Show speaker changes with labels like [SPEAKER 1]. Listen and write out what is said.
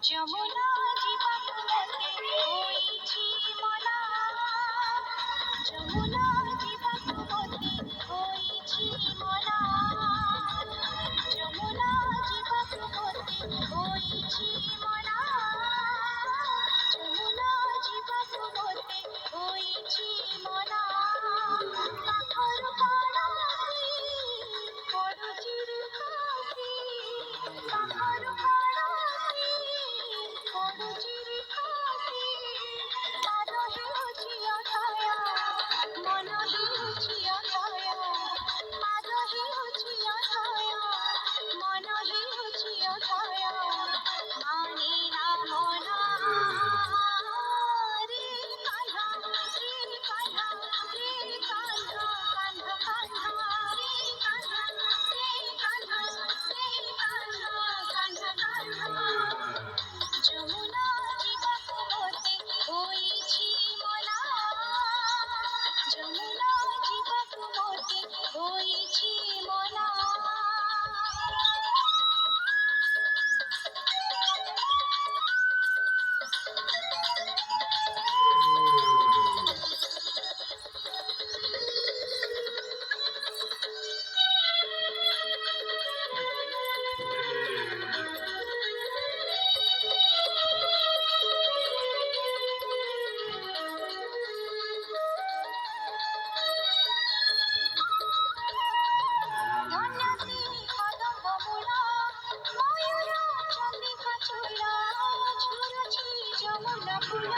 [SPEAKER 1] যমুনা জীবাণু মতে হইছি মনা, যমুনা জীবাণু মতে হইছি মনা, যমুনা জীবাণু মতে হইছি মনা, যমুনা জীবাণু মতে হইছি মনা। পাথর পড়াছি পড়ুছি রে হাসি, পাথর পড়াছি পড়ুছি রে হাসি। পাদ হেউছি অଥୟ মନ হেউছি ଅଥୟ, ପାଦ ହେଉছি ଅଥୟ ମନ ହେଉଛି ଅଥୟ। ମାନେ ନା ମନା ରେ କାନ୍ହା ରେ କାନ୍ହା ରେ କାନ୍ହା, କାନ୍ହା କାନ୍ହା ରେ କାନ୍ହା ରେ କାନ୍ହା ରେ କାନ୍ହା, କାନ୍ହା କାନ୍ହା। ଯମୁନା ଯିବାକୁ ମୋତେ ହୋଇଛି ମନା, ଯମୁନା ଯିବାକୁ ମୋତେ ହୋଇଛି ମନା। ଧନ୍ୟଶ୍ରୀ କଦମ୍ବ ମୂଳ ମୟୂର ଚନ୍ଦ୍ରିକା ଚୂଳ, ଝୁରୁଛି ଯମୁନା ଫୁଲ।